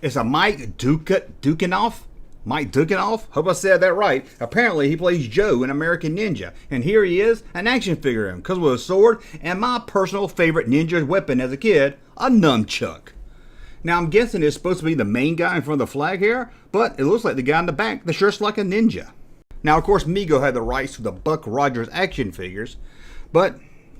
It's a Mike Dukinoff. Mike Dukinoff? Hope I said that right. Apparently he plays Joe in American Ninja. And here he is, an action figure of him, comes with a sword and my personal favorite ninja weapon as a kid, a nunchuck. Now I'm guessing it's supposed to be the main guy in front of the flag here, but it looks like the guy in the back that's just like a ninja. Now of course Mego had the rights to the Buck Rogers action figures, but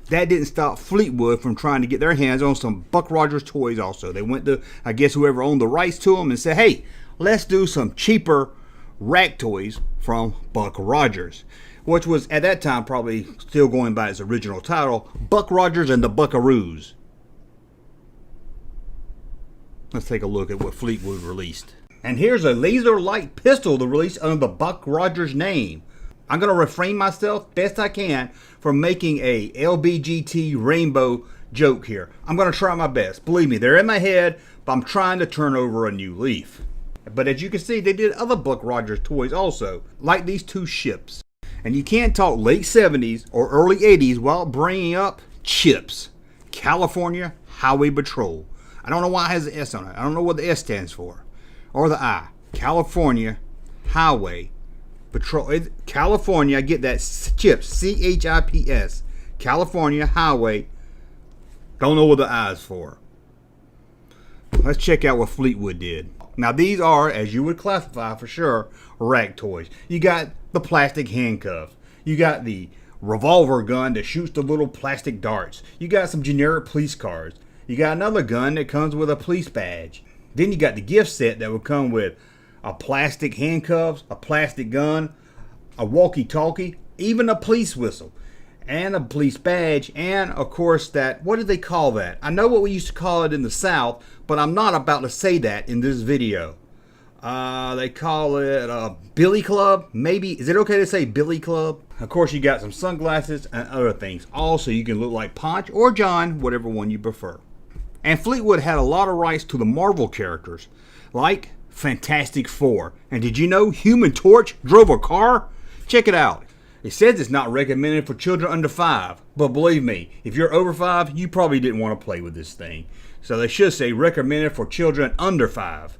that didn't stop Fleetwood from trying to get their hands on some Buck Rogers toys also. They went to, I guess, whoever owned the rights to them and said, hey, let's do some cheaper rack toys from Buck Rogers, which was at that time probably still going by its original title, Buck Rogers and the Buckaroos. Let's take a look at what Fleetwood released. And here's a laser light pistol to release under the Buck Rogers name. I'm going to refrain myself best I can from making a LBGT rainbow joke here. I'm going to try my best. Believe me, they're in my head, but I'm trying to turn over a new leaf. But as you can see, they did other Buck Rogers toys also, like these two ships. And you can't talk late 70s or early 80s while bringing up CHIPS, California Highway Patrol. I don't know why it has an S on it. I don't know what the S stands for. Or the I. California Highway Patrol. California, I get that. CHIPS. C-H-I-P-S. California Highway. Don't know what the I is for. Let's check out what Fleetwood did. Now these are, as you would classify for sure, rack toys. You got the plastic handcuff. You got the revolver gun that shoots the little plastic darts. You got some generic police cars. You got another gun that comes with a police badge. Then you got the gift set that would come with a plastic handcuffs, a plastic gun, a walkie-talkie, even a police whistle, and a police badge, and of course that, what did they call that? I know what we used to call it in the South, but I'm not about to say that in this video. They call it a billy club, maybe. Is it okay to say billy club? Of course you got some sunglasses and other things. Also you can look like Ponch or John, whatever one you prefer. And Fleetwood had a lot of rights to the Marvel characters, like Fantastic Four. And did you know Human Torch drove a car? Check it out. It says it's not recommended for children under 5, but believe me, if you're over 5, you probably didn't want to play with this thing. So they should say recommended for children under 5.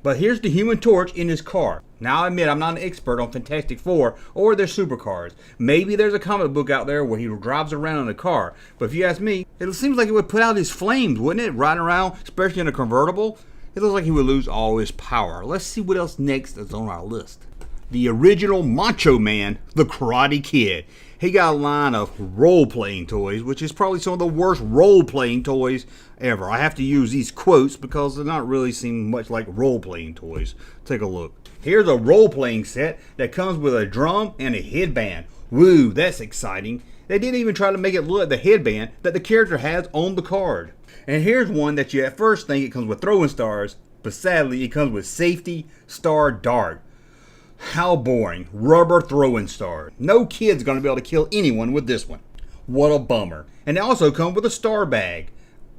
But here's the Human Torch in his car. Now I admit I'm not an expert on Fantastic Four or their supercars. Maybe there's a comic book out there where he drives around in a car. But if you ask me, it seems like it would put out his flames, wouldn't it? Riding around, especially in a convertible. It looks like he would lose all his power. Let's see what else next is on our list. The original Macho Man, the Karate Kid. He got a line of role-playing toys, which is probably some of the worst role-playing toys ever. I have to use these quotes because they're not really seem much like role-playing toys. Take a look. Here's a role-playing set that comes with a drum and a headband. Woo, that's exciting. They didn't even try to make it look like the headband that the character has on the card. And here's one that you at first think it comes with throwing stars, but sadly it comes with safety star dart. How boring. Rubber throwing stars. No kid's going to be able to kill anyone with this one. What a bummer. And they also come with a star bag.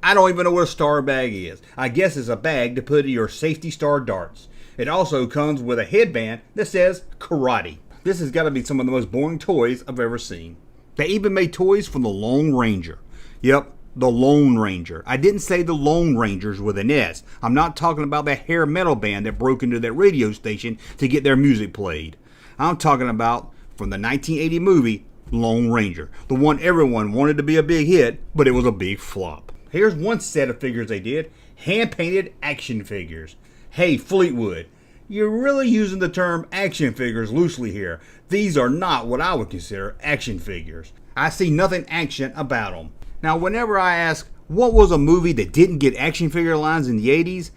I don't even know what a star bag is. I guess it's a bag to put your safety star darts. It also comes with a headband that says karate. This has got to be some of the most boring toys I've ever seen. They even made toys from the Lone Ranger. Yep, the Lone Ranger. I didn't say the Lone Rangers with an S. I'm not talking about that hair metal band that broke into that radio station to get their music played. I'm talking about from the 1980 movie Lone Ranger. The one everyone wanted to be a big hit, but it was a big flop. Here's one set of figures they did. Hand-painted action figures. Hey, Fleetwood, you're really using the term action figures loosely here. These are not what I would consider action figures. I see nothing action about them. Now, whenever I ask, what was a movie that didn't get action figure lines in the 80s?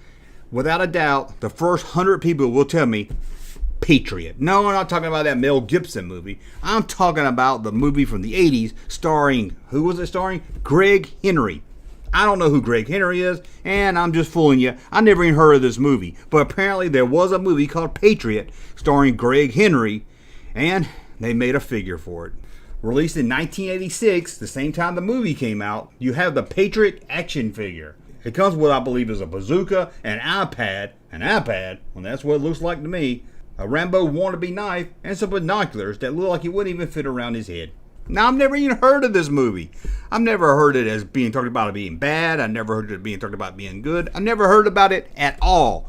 Without a doubt, the first 100 people will tell me, Patriot. No, I'm not talking about that Mel Gibson movie. I'm talking about the movie from the 80s starring, who was it starring? Greg Henry. I don't know who Greg Henry is, and I'm just fooling you. I never even heard of this movie. But apparently there was a movie called Patriot starring Greg Henry, and they made a figure for it. Released in 1986, the same time the movie came out, you have the Patriot action figure. It comes with, I believe, is a bazooka, an iPad, well that's what it looks like to me, a Rambo wannabe knife, and some binoculars that look like it wouldn't even fit around his head. Now, I've never even heard of this movie. I've never heard it as being talked about it being bad. I've never heard it being talked about being good. I've never heard about it at all.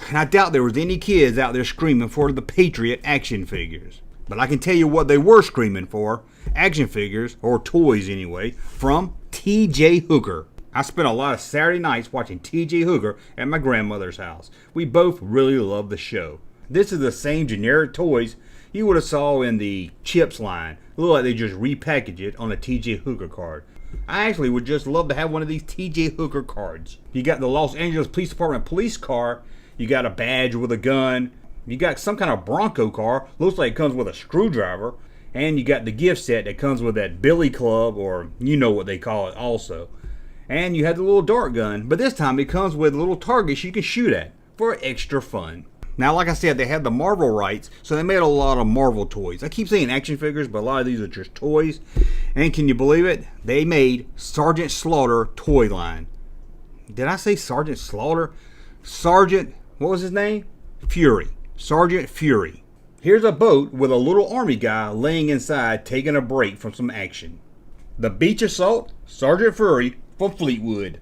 And I doubt there was any kids out there screaming for the Patriot action figures. But I can tell you what they were screaming for. Action figures, or toys anyway, from T.J. Hooker. I spent a lot of Saturday nights watching T.J. Hooker at my grandmother's house. We both really loved the show. This is the same generic toys you would have saw in the Chips line. It looked like they just repackaged it on a T.J. Hooker card. I actually would just love to have one of these T.J. Hooker cards. You got the Los Angeles Police Department police car. You got a badge with a gun. You got some kind of Bronco car. Looks like it comes with a screwdriver. And you got the gift set that comes with that Billy Club, or you know what they call it also. And you had the little dart gun. But this time it comes with little targets you can shoot at for extra fun. Now, like I said, they had the Marvel rights, so they made a lot of Marvel toys. I keep saying action figures, but a lot of these are just toys. And can you believe it? They made Sergeant Slaughter toy line. Did I say Sergeant Slaughter? Sergeant, what was his name? Fury. Sergeant Fury. Here's a boat with a little army guy laying inside taking a break from some action. The beach assault, Sergeant Fury from Fleetwood.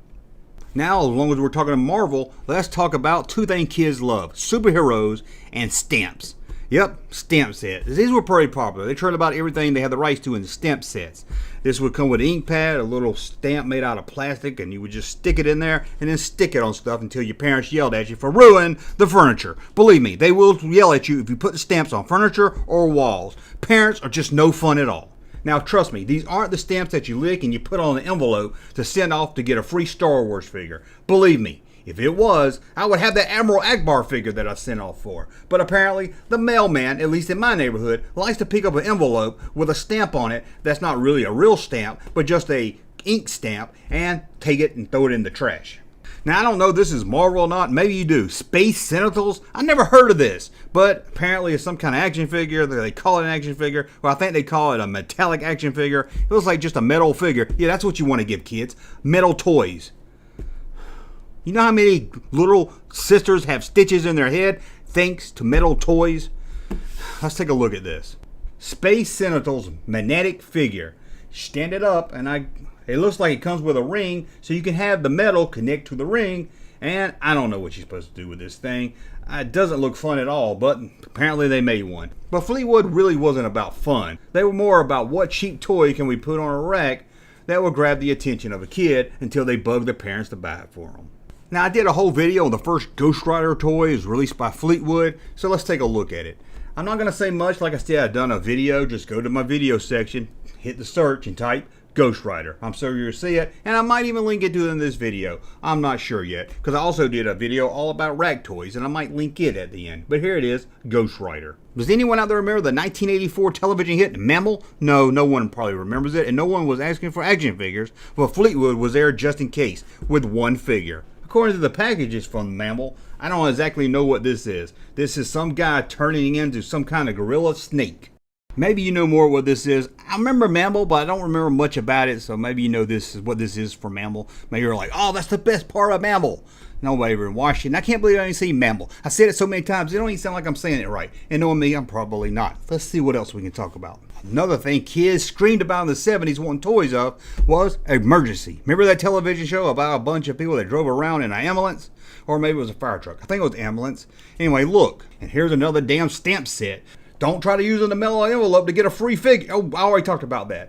Now, as long as we're talking to Marvel, let's talk about two things kids love: superheroes and stamps. Yep, stamp sets. These were pretty popular. They tried about everything they had the rights to in the stamp sets. This would come with an ink pad, a little stamp made out of plastic, and you would just stick it in there and then stick it on stuff until your parents yelled at you for ruining the furniture. Believe me, they will yell at you if you put the stamps on furniture or walls. Parents are just no fun at all. Now, trust me, these aren't the stamps that you lick and you put on an envelope to send off to get a free Star Wars figure. Believe me, if it was, I would have that Admiral Akbar figure that I sent off for. But apparently, the mailman, at least in my neighborhood, likes to pick up an envelope with a stamp on it that's not really a real stamp, but just a ink stamp, and take it and throw it in the trash. Now, I don't know if this is Marvel or not. Maybe you do. Space Sentinels? I never heard of this. But apparently it's some kind of action figure. They call it an action figure. Well, I think they call it a metallic action figure. It looks like just a metal figure. Yeah, that's what you want to give kids. Metal toys. You know how many little sisters have stitches in their head thanks to metal toys? Let's take a look at this. Space Sentinels magnetic figure. Stand it up and it looks like it comes with a ring, so you can have the metal connect to the ring, and I don't know what you're supposed to do with this thing. It doesn't look fun at all, but apparently they made one. But Fleetwood really wasn't about fun. They were more about what cheap toy can we put on a rack that will grab the attention of a kid until they bug their parents to buy it for them. Now, I did a whole video on the first Ghost Rider toy. It was released by Fleetwood, so let's take a look at it. I'm not going to say much. Like I said, I've done a video. Just go to my video section, hit the search, and type Ghost Rider. I'm sure you'll see it, and I might even link it to in this video. I'm not sure yet, because I also did a video all about rag toys, and I might link it at the end. But here it is, Ghost Rider. Does anyone out there remember the 1984 television hit Mammal? No one probably remembers it, and no one was asking for action figures, but Fleetwood was there just in case, with one figure. According to the packages from Mammal, I don't exactly know what this is. This is some guy turning into some kind of gorilla snake. Maybe you know more what this is. I remember Mammal, but I don't remember much about it, so maybe you know this is what this is for Mammal. Maybe you're like, oh, that's the best part of Mammal. Nobody ever watched it. And I can't believe I didn't say Mammal. I said it so many times, it don't even sound like I'm saying it right. And knowing me, I'm probably not. Let's see what else we can talk about. Another thing kids screamed about in the 70s wanting toys of was Emergency. Remember that television show about a bunch of people that drove around in an ambulance? Or maybe it was a fire truck. I think it was ambulance. Anyway, look. And here's another damn stamp set. Don't try to use a metal envelope to get a free figure. Oh, I already talked about that.